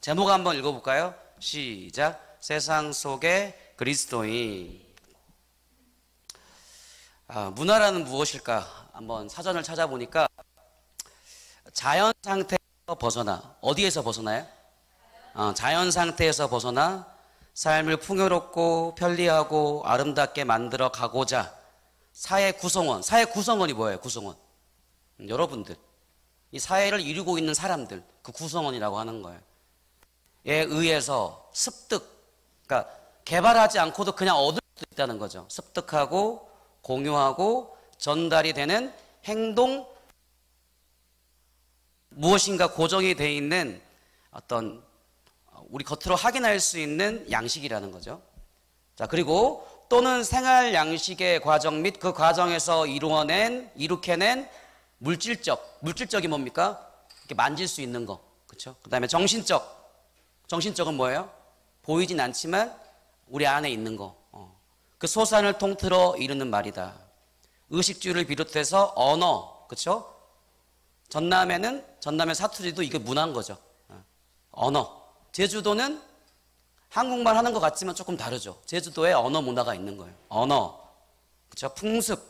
제목 한번 읽어볼까요? 시작. 세상 속의 그리스도인. 문화라는 무엇일까? 한번 사전을 찾아보니까 자연 상태에서 벗어나, 어디에서 벗어나요? 자연 상태에서 벗어나 삶을 풍요롭고 편리하고 아름답게 만들어 가고자 사회 구성원. 사회 구성원이 뭐예요? 구성원. 여러분들. 이 사회를 이루고 있는 사람들, 그 구성원이라고 하는 거예요. 에 의해서 습득, 그러니까 개발하지 않고도 그냥 얻을 수 있다는 거죠. 습득하고 공유하고 전달이 되는 행동, 무엇인가 고정이 되어 있는 어떤 우리 겉으로 확인할 수 있는 양식이라는 거죠. 자, 그리고 또는 생활 양식의 과정 및 그 과정에서 이룩해낸 물질적이 뭡니까? 이렇게 만질 수 있는 거. 그렇죠? 그다음에 정신적은 뭐예요? 보이진 않지만 우리 안에 있는 거. 그 소산을 통틀어 이루는 말이다. 의식주를 비롯해서 언어, 그렇죠? 전남의 사투리도 이게 문화인 거죠. 언어. 제주도는 한국말 하는 것 같지만 조금 다르죠. 제주도에 언어 문화가 있는 거예요. 언어, 그렇죠? 풍습,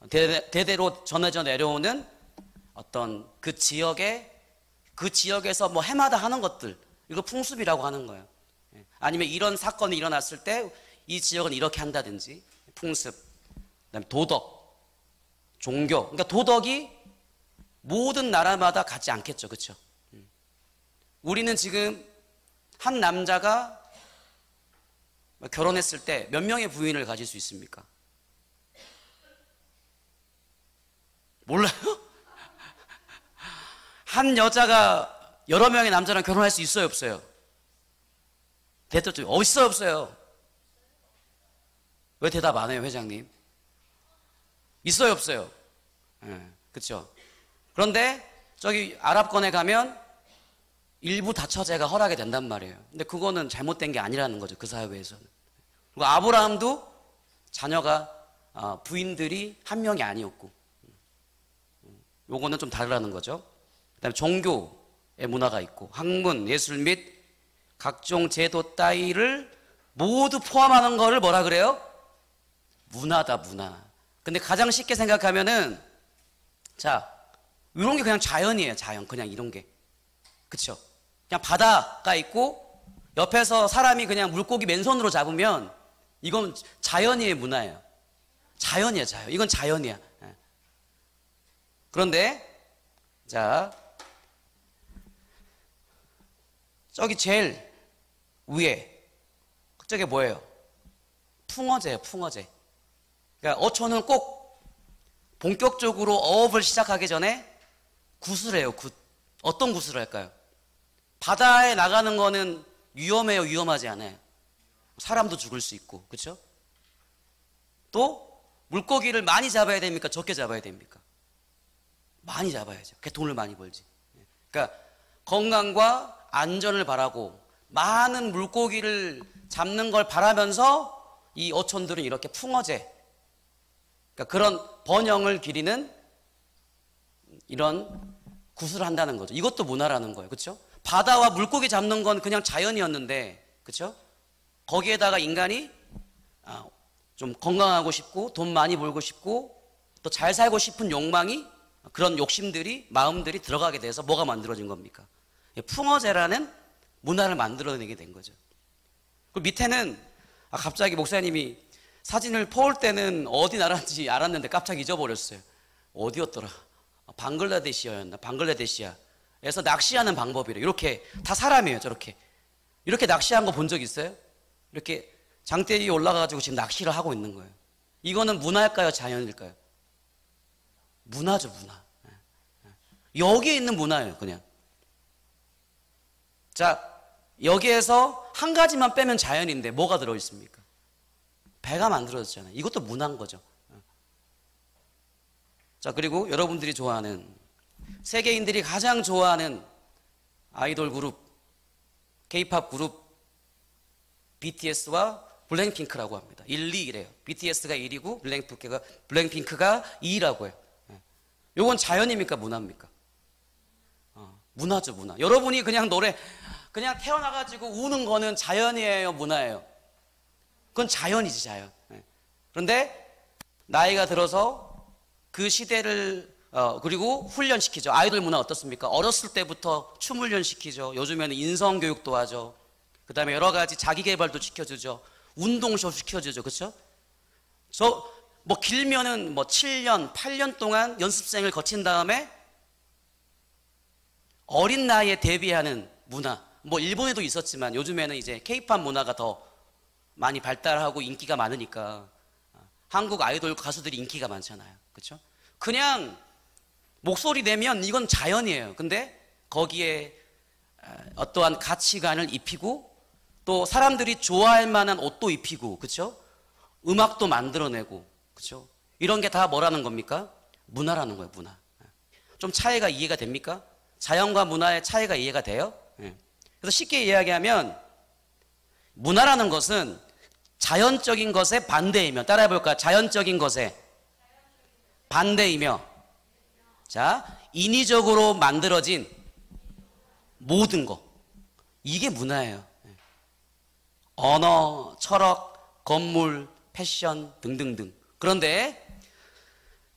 대대로 전해져 내려오는 어떤 그 지역에서 뭐 해마다 하는 것들, 이걸 풍습이라고 하는 거예요. 아니면 이런 사건이 일어났을 때 이 지역은 이렇게 한다든지, 풍습, 그다음에 도덕, 종교. 그러니까 도덕이 모든 나라마다 같지 않겠죠, 그렇죠? 우리는 지금 한 남자가 결혼했을 때 몇 명의 부인을 가질 수 있습니까? 몰라요? 한 여자가 여러 명의 남자랑 결혼할 수 있어요, 없어요? 대답죠. 있어요, 없어요? 왜 대답 안 해요, 회장님? 있어요, 없어요? 그렇죠. 그런데 저기 아랍권에 가면 일부 다처제가 허락이 된단 말이에요. 근데 그거는 잘못된 게 아니라는 거죠, 그 사회에서는. 그리고 아브라함도 자녀가 부인들이 한 명이 아니었고, 요거는 좀 다르다는 거죠. 그다음에 종교의 문화가 있고, 학문, 예술 및 각종 제도 따위를 모두 포함하는 거를 뭐라 그래요? 문화다, 문화. 근데 가장 쉽게 생각하면은, 자, 이런 게 그냥 자연이에요, 자연. 그냥 이런 게. 그쵸? 그냥 바다가 있고, 옆에서 사람이 그냥 물고기 맨손으로 잡으면, 이건 자연의 문화예요. 자연이야, 자연. 이건 자연이야. 그런데, 자, 저기 제일 위에, 저게 뭐예요? 풍어제예요, 풍어제. 그러니까 어촌은 꼭 본격적으로 어업을 시작하기 전에 굿을 해요, 굿. 어떤 굿을 할까요? 바다에 나가는 거는 위험해요, 위험하지 않아요? 사람도 죽을 수 있고, 그렇죠? 또 물고기를 많이 잡아야 됩니까? 적게 잡아야 됩니까? 많이 잡아야죠. 그게 돈을 많이 벌지. 그러니까 건강과 안전을 바라고 많은 물고기를 잡는 걸 바라면서 이 어촌들은 이렇게 풍어제, 그러니까 그런 번영을 기리는 이런 굿을 한다는 거죠. 이것도 문화라는 거예요. 그렇죠? 바다와 물고기 잡는 건 그냥 자연이었는데, 그렇죠? 거기에다가 인간이 좀 건강하고 싶고 돈 많이 벌고 싶고 또 잘 살고 싶은 욕망이, 그런 욕심들이, 마음들이 들어가게 돼서 뭐가 만들어진 겁니까? 풍어제라는 문화를 만들어내게 된 거죠. 그 밑에는 갑자기 목사님이 사진을 퍼올 때는 어디 나라인지 알았는데 깜짝 잊어버렸어요. 어디였더라? 방글라데시아였나? 방글라데시아에서 낚시하는 방법이래. 이렇게 다 사람이에요, 저렇게. 이렇게 낚시한 거 본 적 있어요? 이렇게 장대 위에 올라가가지고 지금 낚시를 하고 있는 거예요. 이거는 문화일까요, 자연일까요? 문화죠, 문화. 여기에 있는 문화예요, 그냥. 자, 여기에서 한 가지만 빼면 자연인데 뭐가 들어있습니까? 배가 만들어졌잖아요. 이것도 문화인 거죠. 자, 그리고 여러분들이 좋아하는, 세계인들이 가장 좋아하는 아이돌 그룹, K-팝 그룹 BTS와 블랙핑크라고 합니다. 1, 2래요. BTS가 1이고 블랙핑크가 2라고 해요. 요건 자연입니까, 문화입니까? 문화죠, 문화. 여러분이 그냥 노래 그냥 태어나가지고 우는 거는 자연이에요, 문화예요? 그건 자연이지, 자연. 그런데 나이가 들어서 그 시대를 그리고 훈련시키죠. 아이돌 문화 어떻습니까? 어렸을 때부터 춤 훈련시키죠. 요즘에는 인성교육도 하죠. 그 다음에 여러 가지 자기개발도 시켜주죠. 운동쇼 시켜주죠. 그렇죠? 뭐 길면은 뭐 7년, 8년 동안 연습생을 거친 다음에 어린 나이에 데뷔하는 문화. 뭐 일본에도 있었지만 요즘에는 이제 케이팝 문화가 더 많이 발달하고 인기가 많으니까 한국 아이돌 가수들이 인기가 많잖아요. 그렇죠? 그냥 목소리 내면 이건 자연이에요. 근데 거기에 어떠한 가치관을 입히고 또 사람들이 좋아할 만한 옷도 입히고, 그렇죠? 음악도 만들어내고, 그렇죠? 이런 게 다 뭐라는 겁니까? 문화라는 거예요, 문화. 좀 차이가 이해가 됩니까? 자연과 문화의 차이가 이해가 돼요? 그래서 쉽게 이야기하면 문화라는 것은 자연적인 것의 반대이며, 따라해 볼까요? 자연적인 것의 반대이며, 자, 인위적으로 만들어진 모든 것, 이게 문화예요. 언어, 철학, 건물, 패션 등등등. 그런데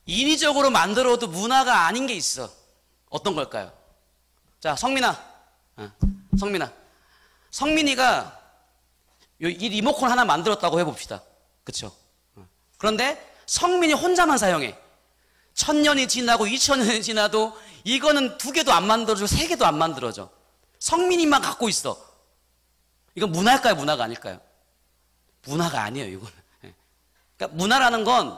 인위적으로 만들어도 문화가 아닌 게 있어. 어떤 걸까요? 자, 성민아, 성민이가 이 리모컨 하나 만들었다고 해봅시다. 그렇죠? 그런데 성민이 혼자만 사용해. 1000년이 지나고 2000년이 지나도 이거는 2개도 안 만들어져, 3개도 안 만들어져. 성민이만 갖고 있어. 이건 문화일까요, 문화가 아닐까요? 문화가 아니에요, 이거는. 그러니까 문화라는 건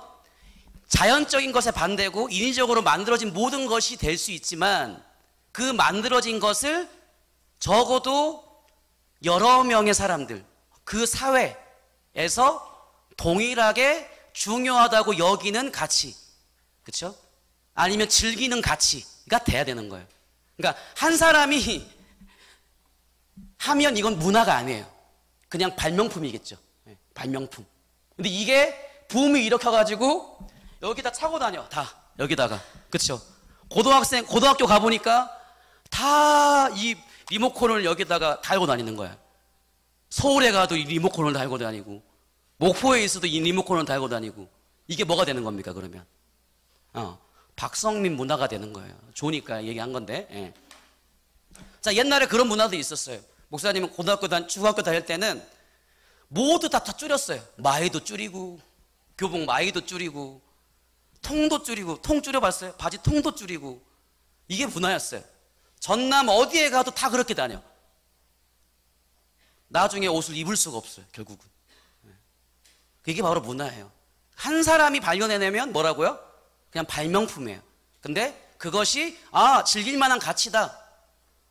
자연적인 것에 반대고 인위적으로 만들어진 모든 것이 될 수 있지만 그 만들어진 것을 적어도 여러 명의 사람들, 그 사회에서 동일하게 중요하다고 여기는 가치, 그렇죠? 아니면 즐기는 가치가 돼야 되는 거예요. 그러니까 한 사람이 하면 이건 문화가 아니에요. 그냥 발명품이겠죠. 발명품. 근데 이게 붐이 일으켜가지고 여기다 차고 다녀. 다 여기다가. 그렇죠? 고등학교 가보니까 다 이 리모컨을 여기다가 달고 다니는 거야. 서울에 가도 이 리모컨을 달고 다니고 목포에 있어도 이 리모컨을 달고 다니고. 이게 뭐가 되는 겁니까, 그러면? 박성민 문화가 되는 거예요. 좋으니까 얘기한 건데. 예. 자, 옛날에 그런 문화도 있었어요. 목사님은 중학교 다닐 때는 모두 다 줄였어요. 마이도 줄이고, 교복 마이도 줄이고, 통도 줄이고, 통 줄여봤어요? 바지 통도 줄이고. 이게 문화였어요. 전남 어디에 가도 다 그렇게 다녀. 나중에 옷을 입을 수가 없어요, 결국은. 그게 바로 문화예요. 한 사람이 발견해내면 뭐라고요? 그냥 발명품이에요. 근데 그것이 즐길 만한 가치다.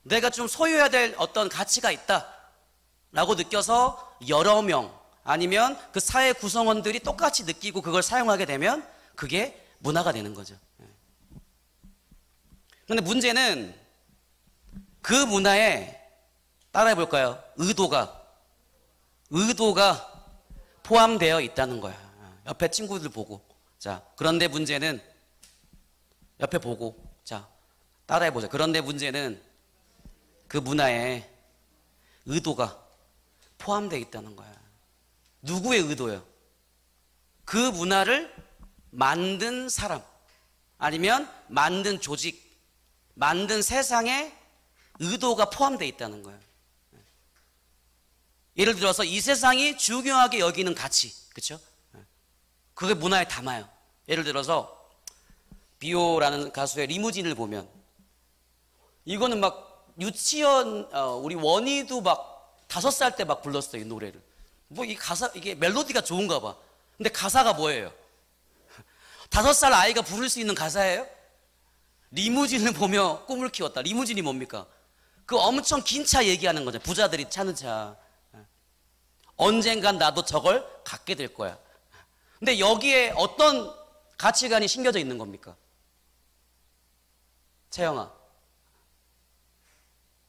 내가 좀 소유해야 될 어떤 가치가 있다 라고 느껴서 여러 명 아니면 그 사회 구성원들이 똑같이 느끼고 그걸 사용하게 되면 그게 문화가 되는 거죠. 그런데 문제는 그 문화에 따라해 볼까요? 의도가 포함되어 있다는 거야. 옆에 친구들 보고. 자, 그런데 문제는 옆에 보고. 자, 따라해 보자. 그런데 문제는 그 문화에 의도가 포함되어 있다는 거야. 누구의 의도요? 그 문화를 만든 사람, 아니면 만든 조직, 만든 세상에 의도가 포함되어 있다는 거예요. 예를 들어서 이 세상이 중요하게 여기는 가치, 그렇죠? 그게 문화에 담아요. 예를 들어서 비오라는 가수의 리무진을 보면 이거는 막 유치원 우리 원희도 막 5살 때 막 불렀어요, 이 노래를. 뭐 이 가사, 이게 멜로디가 좋은가 봐. 근데 가사가 뭐예요? 5살 아이가 부를 수 있는 가사예요? 리무진을 보며 꿈을 키웠다. 리무진이 뭡니까? 그 엄청 긴 차 얘기하는 거죠. 부자들이 타는 차. 언젠간 나도 저걸 갖게 될 거야. 근데 여기에 어떤 가치관이 심겨져 있는 겁니까? 채영아,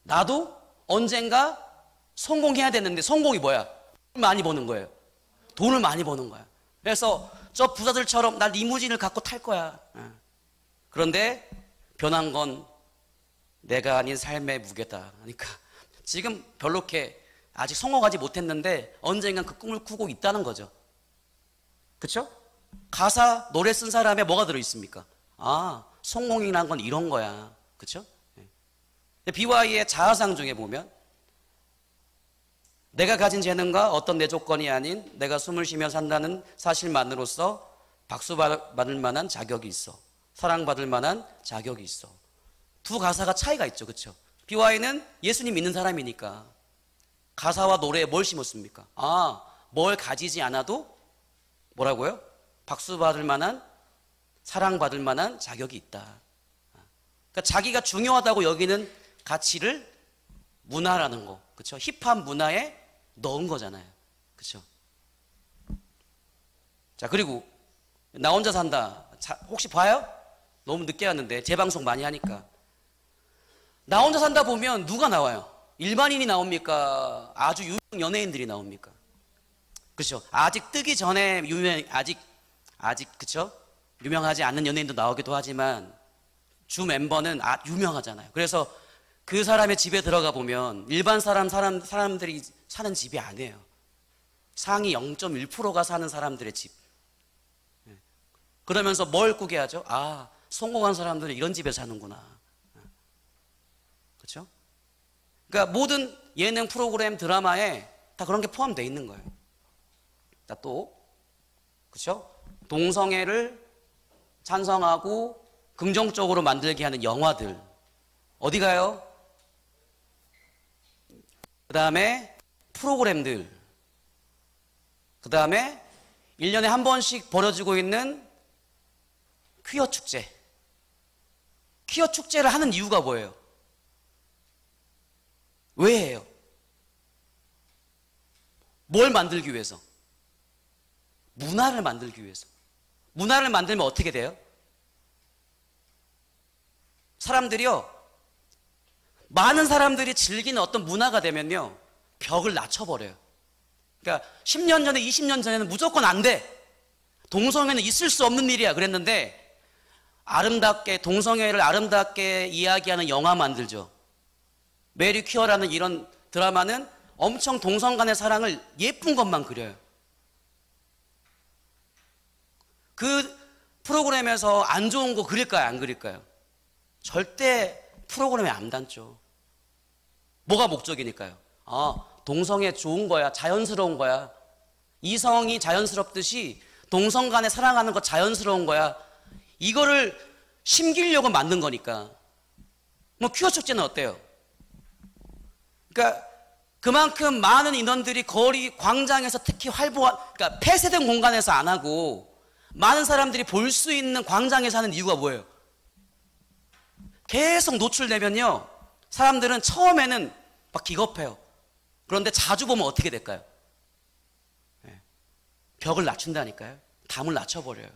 나도 언젠가 성공해야 되는데 성공이 뭐야? 돈을 많이 버는 거예요. 돈을 많이 버는 거야. 그래서 저 부자들처럼 나 리무진을 갖고 탈 거야. 그런데 변한 건 내가 아닌 삶의 무게다. 그러니까 지금 별로 이렇게 아직 성공하지 못했는데 언젠간 그 꿈을 꾸고 있다는 거죠. 그렇죠? 가사 노래 쓴 사람에 뭐가 들어있습니까? 아, 성공이란 건 이런 거야. 그렇죠? BY의 자아상 중에 보면 내가 가진 재능과 어떤 내 조건이 아닌 내가 숨을 쉬며 산다는 사실만으로서 박수받을 만한 자격이 있어. 사랑받을 만한 자격이 있어. 두 가사가 차이가 있죠. 그렇죠? BY는 예수님 믿는 사람이니까 가사와 노래에 뭘 심었습니까? 아, 뭘 가지지 않아도 뭐라고요? 박수받을 만한, 사랑받을 만한 자격이 있다. 그러니까 자기가 중요하다고 여기는 가치를 문화라는 거, 그렇죠? 힙합 문화에 넣은 거잖아요. 그렇죠? 자, 그리고 나 혼자 산다. 자, 혹시 봐요? 너무 늦게 왔는데 재방송 많이 하니까. 나 혼자 산다 보면 누가 나와요? 일반인이 나옵니까? 아주 유명 연예인들이 나옵니까? 그렇죠? 아직 뜨기 전에 아직 그렇죠? 유명하지 않는 연예인도 나오기도 하지만 주 멤버는 유명하잖아요. 그래서 그 사람의 집에 들어가 보면 일반 사람들이 사는 집이 아니에요. 상위 0.1%가 사는 사람들의 집. 그러면서 뭘 꾸게 하죠? 아, 성공한 사람들은 이런 집에 사는구나. 그렇죠? 그러니까 모든 예능 프로그램 드라마에 다 그런 게 포함되어 있는 거예요. 자, 또 그렇죠? 동성애를 찬성하고 긍정적으로 만들게 하는 영화들 어디 가요? 그 다음에 프로그램들, 그 다음에 1년에 한 번씩 벌어지고 있는 퀴어 축제. 퀴어 축제를 하는 이유가 뭐예요? 왜 해요? 뭘 만들기 위해서? 문화를 만들기 위해서. 문화를 만들면 어떻게 돼요? 사람들이요, 많은 사람들이 즐기는 어떤 문화가 되면요, 벽을 낮춰버려요. 그러니까 10년 전에, 20년 전에는 무조건 안 돼. 동성애는 있을 수 없는 일이야. 그랬는데 아름답게, 동성애를 아름답게 이야기하는 영화 만들죠. 메리 퀴어라는 이런 드라마는 엄청 동성 간의 사랑을 예쁜 것만 그려요. 그 프로그램에서 안 좋은 거 그릴까요? 안 그릴까요? 절대 프로그램에 안 담죠. 뭐가 목적이니까요? 아, 동성애 좋은 거야. 자연스러운 거야. 이성이 자연스럽듯이 동성 간에 사랑하는 거 자연스러운 거야. 이거를 심기려고 만든 거니까. 뭐 퀴어 축제는 어때요? 그러니까 그만큼 많은 인원들이 거리, 광장에서 특히 활보한, 그러니까 폐쇄된 공간에서 안 하고 많은 사람들이 볼 수 있는 광장에서 하는 이유가 뭐예요? 계속 노출되면요, 사람들은 처음에는 막 기겁해요. 그런데 자주 보면 어떻게 될까요? 벽을 낮춘다니까요. 담을 낮춰버려요.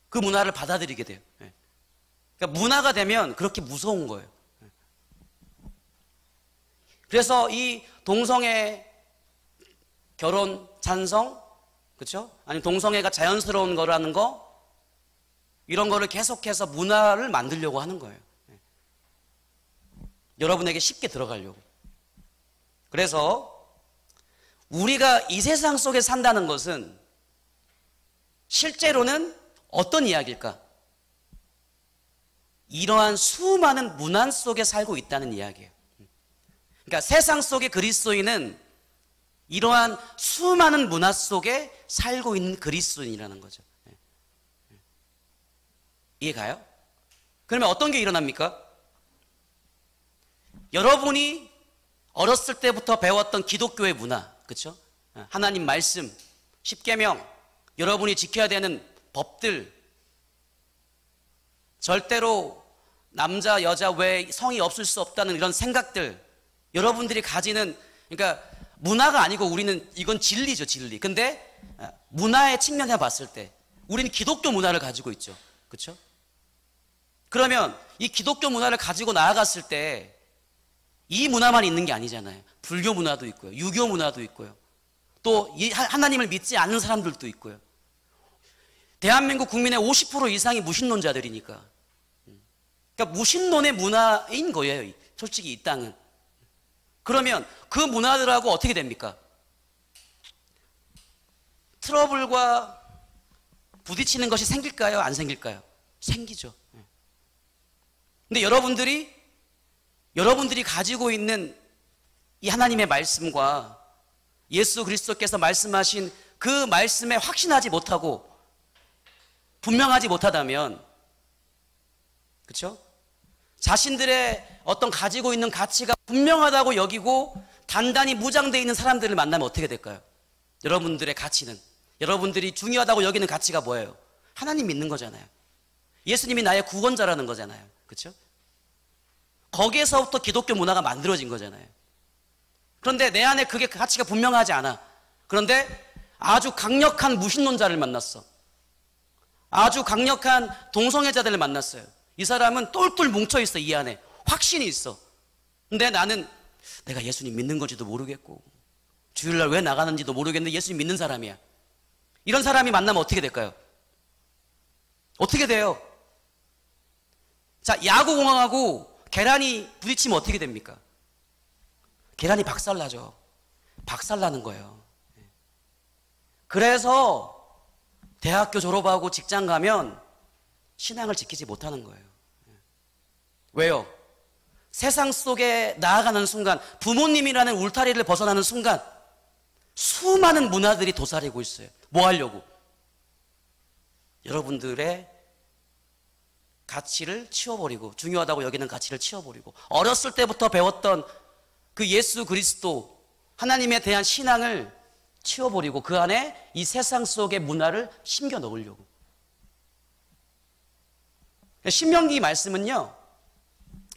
그 문화를 받아들이게 돼요. 그러니까 문화가 되면 그렇게 무서운 거예요. 그래서 이 동성애 결혼 찬성, 그렇죠? 아니 동성애가 자연스러운 거라는 거, 이런 거를 계속해서 문화를 만들려고 하는 거예요. 여러분에게 쉽게 들어가려고. 그래서 우리가 이 세상 속에 산다는 것은 실제로는 어떤 이야기일까? 이러한 수많은 문화 속에 살고 있다는 이야기예요. 그러니까 세상 속의 그리스도인은 이러한 수많은 문화 속에 살고 있는 그리스도인이라는 거죠. 이해가요? 그러면 어떤 게 일어납니까? 여러분이 어렸을 때부터 배웠던 기독교의 문화, 그렇죠? 하나님 말씀, 십계명, 여러분이 지켜야 되는 법들, 절대로 남자, 여자 외에 성이 없을 수 없다는 이런 생각들, 여러분들이 가지는, 그러니까 문화가 아니고 우리는 이건 진리죠, 진리. 근데 문화의 측면에서 봤을 때 우리는 기독교 문화를 가지고 있죠. 그렇죠? 그러면 이 기독교 문화를 가지고 나아갔을 때 이 문화만 있는 게 아니잖아요. 불교 문화도 있고요. 유교 문화도 있고요. 또 하나님을 믿지 않는 사람들도 있고요. 대한민국 국민의 50% 이상이 무신론자들이니까. 그러니까 무신론의 문화인 거예요. 솔직히 이 땅은. 그러면 그 문화들하고 어떻게 됩니까? 트러블과 부딪히는 것이 생길까요? 안 생길까요? 생기죠. 근데 여러분들이 가지고 있는 이 하나님의 말씀과 예수 그리스도께서 말씀하신 그 말씀에 확신하지 못하고 분명하지 못하다면, 그렇죠? 자신들의 어떤 가지고 있는 가치가 분명하다고 여기고 단단히 무장되어 있는 사람들을 만나면 어떻게 될까요? 여러분들의 가치는, 여러분들이 중요하다고 여기는 가치가 뭐예요? 하나님 믿는 거잖아요. 예수님이 나의 구원자라는 거잖아요. 그렇죠? 거기에서부터 기독교 문화가 만들어진 거잖아요. 그런데 내 안에 그게 가치가 분명하지 않아. 그런데 아주 강력한 무신론자를 만났어. 아주 강력한 동성애자들을 만났어요. 이 사람은 똘똘 뭉쳐있어. 이 안에 확신이 있어. 근데 나는 내가 예수님 믿는 건지도 모르겠고 주일날 왜 나가는지도 모르겠는데 예수님 믿는 사람이야. 이런 사람이 만나면 어떻게 될까요? 어떻게 돼요? 자, 야구공항하고 계란이 부딪히면 어떻게 됩니까? 계란이 박살나죠. 박살나는 거예요. 그래서 대학교 졸업하고 직장 가면 신앙을 지키지 못하는 거예요. 왜요? 세상 속에 나아가는 순간, 부모님이라는 울타리를 벗어나는 순간 수많은 문화들이 도사리고 있어요. 뭐 하려고? 여러분들의 가치를 치워버리고, 중요하다고 여기는 가치를 치워버리고, 어렸을 때부터 배웠던 그 예수 그리스도 하나님에 대한 신앙을 치워버리고 그 안에 이 세상 속의 문화를 심겨 넣으려고. 신명기 말씀은요,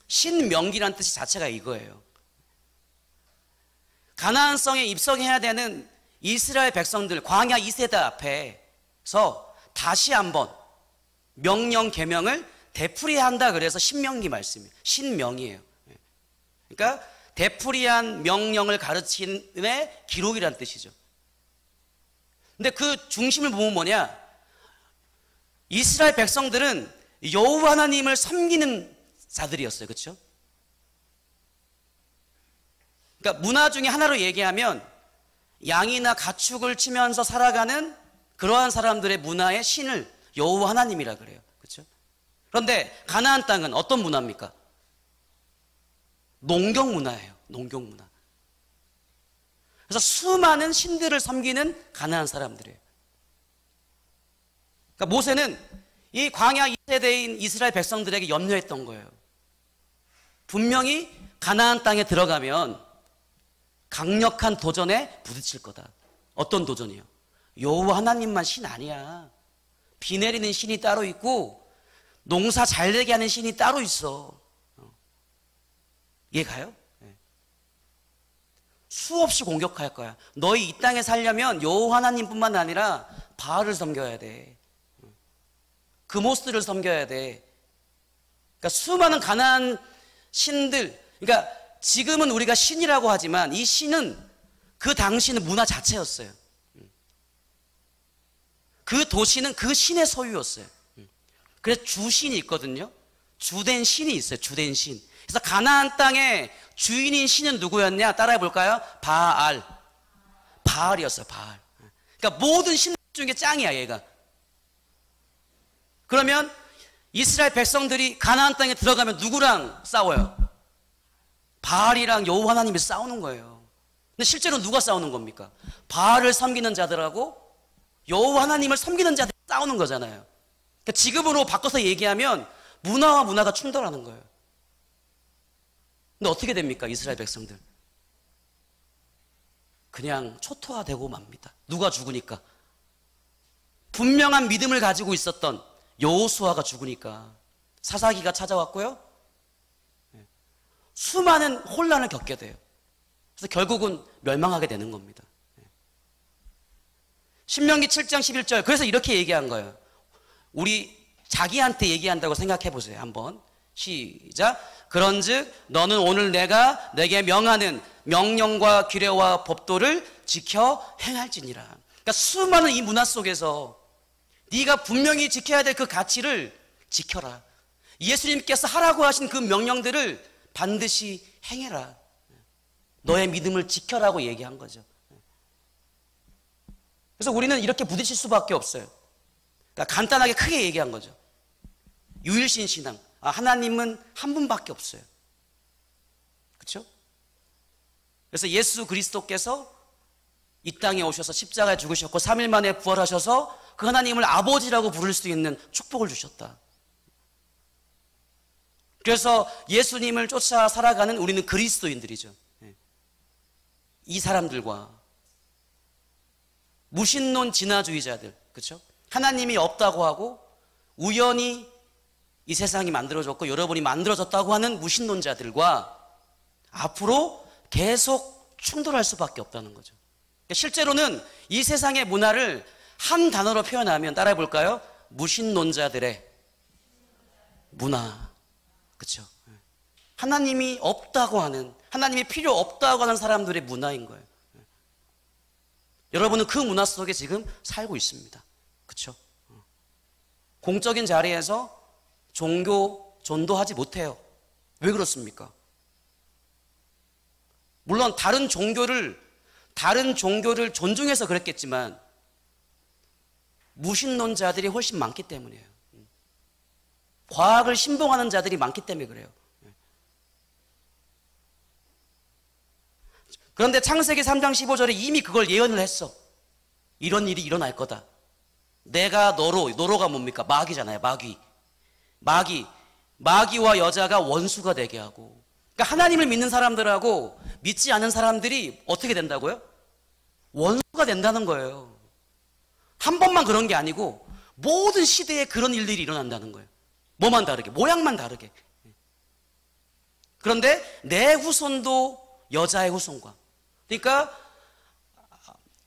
신명기란 뜻이 자체가 이거예요. 가나안성에 입성해야 되는 이스라엘 백성들 광야 2세대 앞에서 다시 한번 명령 계명을 되풀이한다. 그래서 신명기 말씀이에요. 신명이에요. 그러니까 되풀이한 명령을 가르치는 기록이란 뜻이죠. 근데 그 중심을 보면 뭐냐? 이스라엘 백성들은 여호와 하나님을 섬기는 자들이었어요. 그렇죠? 그러니까 문화 중에 하나로 얘기하면 양이나 가축을 치면서 살아가는 그러한 사람들의 문화의 신을 여호와 하나님이라 그래요. 그렇죠? 그런데 가나안 땅은 어떤 문화입니까? 농경 문화예요. 농경 문화. 그래서 수많은 신들을 섬기는 가나안 사람들이에요. 그러니까 모세는 이 광야 2세대인 이스라엘 백성들에게 염려했던 거예요. 분명히 가나안 땅에 들어가면 강력한 도전에 부딪힐 거다. 어떤 도전이요? 여호와 하나님만 신 아니야. 비 내리는 신이 따로 있고 농사 잘 되게 하는 신이 따로 있어. 이해가요? 수없이 공격할 거야. 너희 이 땅에 살려면 여호와 하나님뿐만 아니라 바알을 섬겨야 돼. 그모스를 섬겨야 돼. 그러니까 수많은 가나안 신들, 그러니까 지금은 우리가 신이라고 하지만 이 신은 그 당시는 문화 자체였어요. 그 도시는 그 신의 소유였어요. 그래서 주신이 있거든요. 주된 신이 있어요. 주된 신. 그래서 가나안 땅의 주인인 신은 누구였냐? 따라해 볼까요? 바알. 바알이었어요. 바알. 그러니까 모든 신 중에 짱이야 얘가. 그러면 이스라엘 백성들이 가나안 땅에 들어가면 누구랑 싸워요? 바알이랑 여호와 하나님이 싸우는 거예요. 근데 실제로 누가 싸우는 겁니까? 바알을 섬기는 자들하고 여호와 하나님을 섬기는 자들이 싸우는 거잖아요. 그러니까 지금으로 바꿔서 얘기하면 문화와 문화가 충돌하는 거예요. 근데 어떻게 됩니까? 이스라엘 백성들 그냥 초토화되고 맙니다. 누가 죽으니까? 분명한 믿음을 가지고 있었던 여호수아가 죽으니까 사사기가 찾아왔고요, 수많은 혼란을 겪게 돼요. 그래서 결국은 멸망하게 되는 겁니다. 신명기 7장 11절. 그래서 이렇게 얘기한 거예요. 우리 자기한테 얘기한다고 생각해 보세요. 한번 시작. 그런즉 너는 오늘 내가 내게 명하는 명령과 규례와 법도를 지켜 행할지니라. 그러니까 수많은 이 문화 속에서 네가 분명히 지켜야 될 그 가치를 지켜라. 예수님께서 하라고 하신 그 명령들을 반드시 행해라. 너의 믿음을 지켜라고 얘기한 거죠. 그래서 우리는 이렇게 부딪힐 수밖에 없어요. 그러니까 간단하게 크게 얘기한 거죠. 유일신 신앙. 하나님은 한 분밖에 없어요. 그렇죠? 그래서 예수 그리스도께서 이 땅에 오셔서 십자가에 죽으셨고 3일 만에 부활하셔서 그 하나님을 아버지라고 부를 수 있는 축복을 주셨다. 그래서 예수님을 쫓아 살아가는 우리는 그리스도인들이죠. 이 사람들과 무신론 진화주의자들, 그렇죠? 하나님이 없다고 하고 우연히 이 세상이 만들어졌고 여러분이 만들어졌다고 하는 무신론자들과 앞으로 계속 충돌할 수밖에 없다는 거죠. 실제로는 이 세상의 문화를 한 단어로 표현하면 따라해 볼까요? 무신론자들의 문화. 그렇죠? 하나님이 없다고 하는, 하나님이 필요 없다고 하는 사람들의 문화인 거예요. 여러분은 그 문화 속에 지금 살고 있습니다. 그렇죠? 공적인 자리에서 종교 전도하지 못해요. 왜 그렇습니까? 물론 다른 종교를 존중해서 그랬겠지만 무신론자들이 훨씬 많기 때문이에요. 과학을 신봉하는 자들이 많기 때문에 그래요. 그런데 창세기 3장 15절에 이미 그걸 예언을 했어. 이런 일이 일어날 거다. 내가 너로가 뭡니까? 마귀잖아요. 마귀와 여자가 원수가 되게 하고, 그러니까 하나님을 믿는 사람들하고 믿지 않은 사람들이 어떻게 된다고요? 원수가 된다는 거예요. 한 번만 그런 게 아니고 모든 시대에 그런 일들이 일어난다는 거예요. 뭐만 다르게, 모양만 다르게. 그런데 내 후손도 여자의 후손과, 그러니까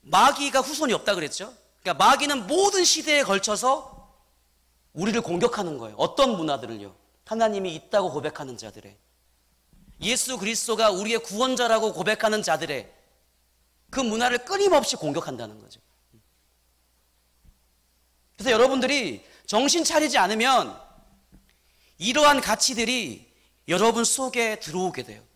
마귀가 후손이 없다 그랬죠. 그러니까 마귀는 모든 시대에 걸쳐서 우리를 공격하는 거예요. 어떤 문화들을요? 하나님이 있다고 고백하는 자들의, 예수 그리스도가 우리의 구원자라고 고백하는 자들의 그 문화를 끊임없이 공격한다는 거죠. 그래서 여러분들이 정신 차리지 않으면 이러한 가치들이 여러분 속에 들어오게 돼요.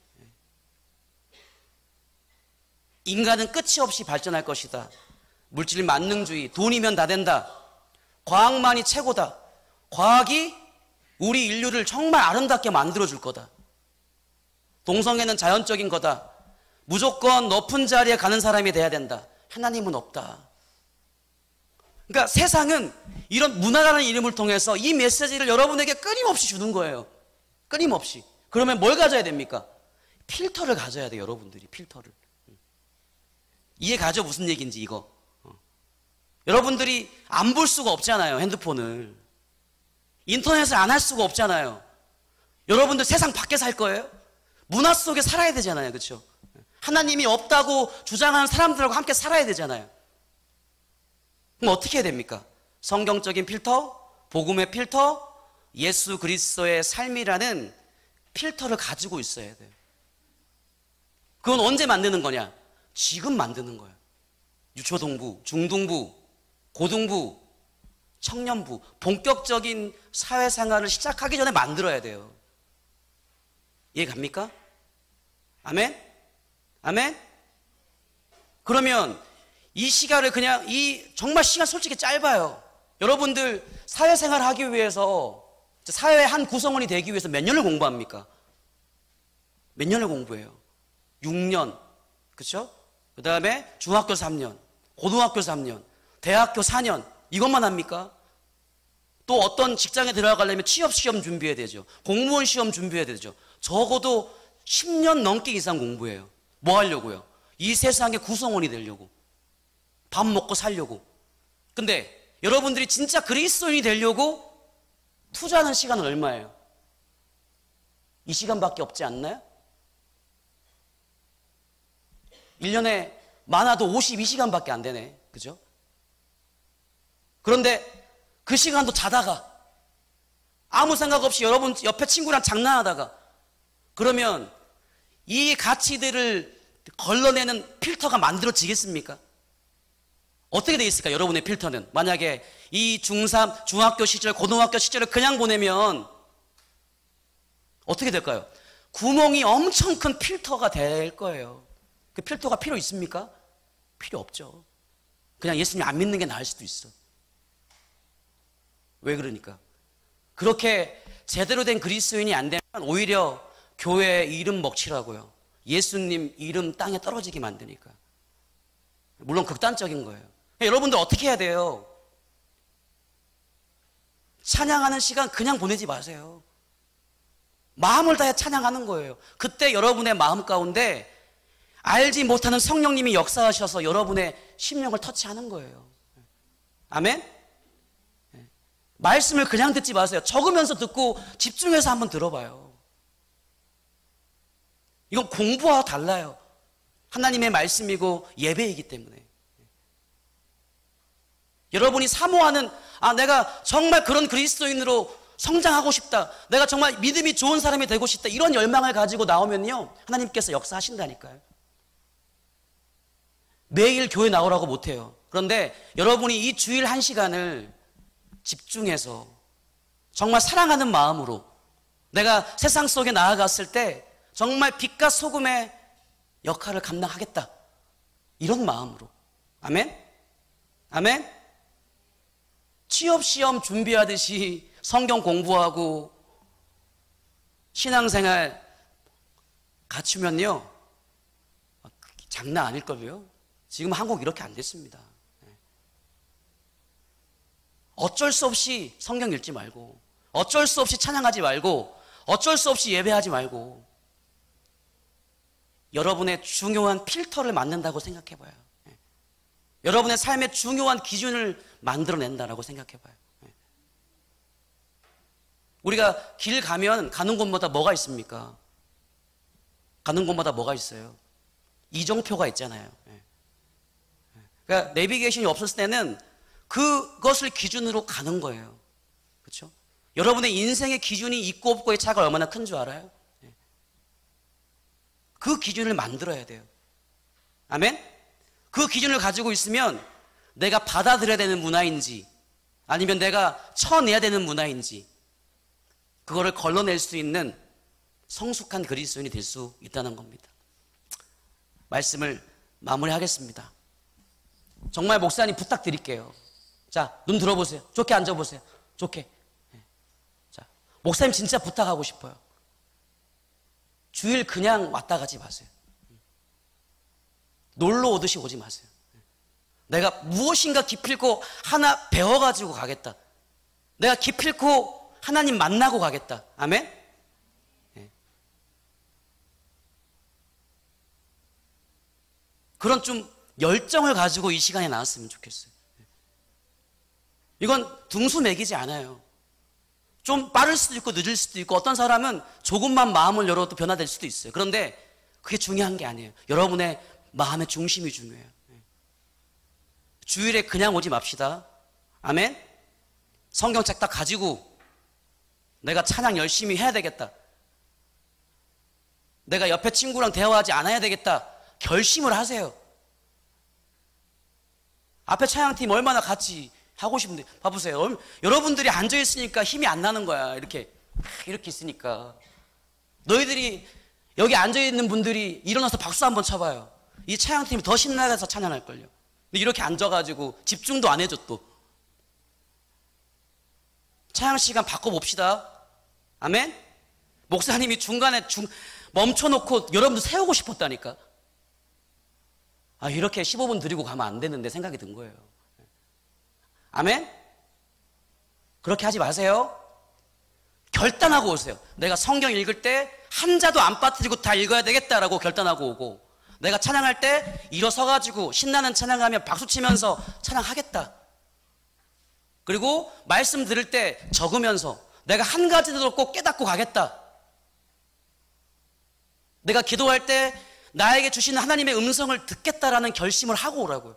인간은 끝이 없이 발전할 것이다. 물질 만능주의, 돈이면 다 된다. 과학만이 최고다. 과학이 우리 인류를 정말 아름답게 만들어줄 거다. 동성애는 자연적인 거다. 무조건 높은 자리에 가는 사람이 돼야 된다. 하나님은 없다. 그러니까 세상은 이런 문화라는 이름을 통해서 이 메시지를 여러분에게 끊임없이 주는 거예요. 끊임없이. 그러면 뭘 가져야 됩니까? 필터를 가져야 돼요. 여러분들이 필터를. 이해 가죠? 무슨 얘기인지 이거. 여러분들이 안 볼 수가 없잖아요. 핸드폰을. 인터넷을 안 할 수가 없잖아요. 여러분들 세상 밖에 살 거예요? 문화 속에 살아야 되잖아요. 그렇죠? 하나님이 없다고 주장하는 사람들하고 함께 살아야 되잖아요. 그럼 어떻게 해야 됩니까? 성경적인 필터, 복음의 필터, 예수 그리스도의 삶이라는 필터를 가지고 있어야 돼요. 그건 언제 만드는 거냐? 지금 만드는 거예요. 유초동부, 중등부, 고등부, 청년부, 본격적인 사회생활을 시작하기 전에 만들어야 돼요. 이해 갑니까? 아멘? 아멘? 그러면 이 시간을 그냥, 정말 시간 솔직히 짧아요. 여러분들 사회생활 하기 위해서, 사회의 한 구성원이 되기 위해서 몇 년을 공부합니까? 몇 년을 공부해요? 6년. 그렇죠? 그 다음에 중학교 3년, 고등학교 3년, 대학교 4년, 이것만 합니까? 또 어떤 직장에 들어가려면 취업시험 준비해야 되죠. 공무원 시험 준비해야 되죠. 적어도 10년 넘게 이상 공부해요. 뭐 하려고요? 이 세상의 구성원이 되려고. 밥 먹고 살려고. 근데 여러분들이 진짜 그리스도인이 되려고 투자하는 시간은 얼마예요? 이 시간밖에 없지 않나요? 1년에 많아도 52시간밖에 안 되네. 그죠? 그런데 그 시간도 자다가 아무 생각 없이 여러분 옆에 친구랑 장난하다가, 그러면 이 가치들을 걸러내는 필터가 만들어지겠습니까? 어떻게 돼 있을까? 여러분의 필터는 만약에 이 중3, 중학교 시절, 고등학교 시절을 그냥 보내면 어떻게 될까요? 구멍이 엄청 큰 필터가 될 거예요. 그 필터가 필요 있습니까? 필요 없죠. 그냥 예수님 안 믿는 게 나을 수도 있어. 왜 그러니까? 그렇게 제대로 된 그리스도인이 안 되면 오히려 교회 이름 먹칠하고요. 예수님 이름 땅에 떨어지게 만드니까. 물론 극단적인 거예요. 여러분들 어떻게 해야 돼요? 찬양하는 시간 그냥 보내지 마세요. 마음을 다해 찬양하는 거예요. 그때 여러분의 마음 가운데 알지 못하는 성령님이 역사하셔서 여러분의 심령을 터치하는 거예요. 아멘? 말씀을 그냥 듣지 마세요. 적으면서 듣고 집중해서 한번 들어봐요. 이건 공부와 달라요. 하나님의 말씀이고 예배이기 때문에. 여러분이 사모하는 내가 정말 그런 그리스도인으로 성장하고 싶다. 내가 정말 믿음이 좋은 사람이 되고 싶다. 이런 열망을 가지고 나오면요. 하나님께서 역사하신다니까요. 매일 교회 나오라고 못해요. 그런데 여러분이 이 주일 1시간을 집중해서 정말 사랑하는 마음으로 내가 세상 속에 나아갔을 때 정말 빛과 소금의 역할을 감당하겠다. 이런 마음으로. 아멘? 아멘? 취업시험 준비하듯이 성경 공부하고 신앙생활 갖추면요. 장난 아닐걸요? 지금 한국 이렇게 안 됐습니다. 어쩔 수 없이 성경 읽지 말고, 어쩔 수 없이 찬양하지 말고, 어쩔 수 없이 예배하지 말고, 여러분의 중요한 필터를 만든다고 생각해 봐요. 여러분의 삶의 중요한 기준을 만들어낸다라고 생각해 봐요. 우리가 길 가면 가는 곳마다 뭐가 있습니까? 가는 곳마다 뭐가 있어요? 이정표가 있잖아요. 그러니까 내비게이션이 없었을 때는 그것을 기준으로 가는 거예요. 그렇죠? 여러분의 인생의 기준이 있고 없고의 차이가 얼마나 큰 줄 알아요? 그 기준을 만들어야 돼요. 아멘? 그 기준을 가지고 있으면 내가 받아들여야 되는 문화인지 아니면 내가 쳐내야 되는 문화인지 그거를 걸러낼 수 있는 성숙한 그리스도인이 될 수 있다는 겁니다. 말씀을 마무리하겠습니다. 정말 목사님 부탁드릴게요. 자, 눈 들어보세요. 좋게 앉아보세요. 좋게. 자, 목사님 진짜 부탁하고 싶어요. 주일 그냥 왔다 가지 마세요. 놀러 오듯이 오지 마세요. 내가 무엇인가 기필코 하나 배워가지고 가겠다. 내가 기필코 하나님 만나고 가겠다. 아멘? 그런 좀 열정을 가지고 이 시간에 나왔으면 좋겠어요. 이건 등수 매기지 않아요. 좀 빠를 수도 있고 늦을 수도 있고 어떤 사람은 조금만 마음을 열어도 변화될 수도 있어요. 그런데 그게 중요한 게 아니에요. 여러분의 마음의 중심이 중요해요. 주일에 그냥 오지 맙시다. 아멘? 성경책 딱 가지고 내가 찬양 열심히 해야 되겠다. 내가 옆에 친구랑 대화하지 않아야 되겠다. 결심을 하세요. 앞에 찬양팀 얼마나 같이 하고 싶은데 봐보세요. 여러분들이 앉아있으니까 힘이 안 나는 거야. 이렇게 있으니까. 너희들이 여기 앉아있는 분들이 일어나서 박수 한번 쳐봐요. 이 찬양팀이 더 신나서 찬양할걸요. 근데 이렇게 앉아가지고 집중도 안 해줘 또. 찬양 시간 바꿔봅시다. 아멘? 목사님이 중간에 멈춰놓고 여러분들 세우고 싶었다니까. 이렇게 15분 드리고 가면 안 되는데 생각이 든 거예요. 아멘? 그렇게 하지 마세요. 결단하고 오세요. 내가 성경 읽을 때 한 자도 안 빠뜨리고 다 읽어야 되겠다라고 결단하고 오고, 내가 찬양할 때 일어서가지고 신나는 찬양하면 박수 치면서 찬양하겠다. 그리고 말씀 들을 때 적으면서 내가 한 가지도 꼭 깨닫고 가겠다. 내가 기도할 때 나에게 주시는 하나님의 음성을 듣겠다라는 결심을 하고 오라고요.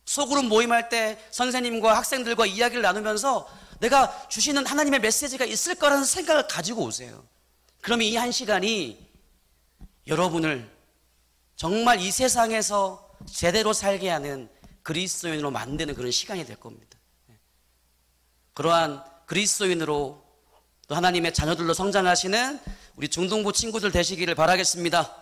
소그룹 모임할 때 선생님과 학생들과 이야기를 나누면서 내가 주시는 하나님의 메시지가 있을 거라는 생각을 가지고 오세요. 그러면 이 1시간이 여러분을 정말 이 세상에서 제대로 살게 하는 그리스도인으로 만드는 그런 시간이 될 겁니다. 그러한 그리스도인으로 또 하나님의 자녀들로 성장하시는 우리 중동부 친구들 되시기를 바라겠습니다.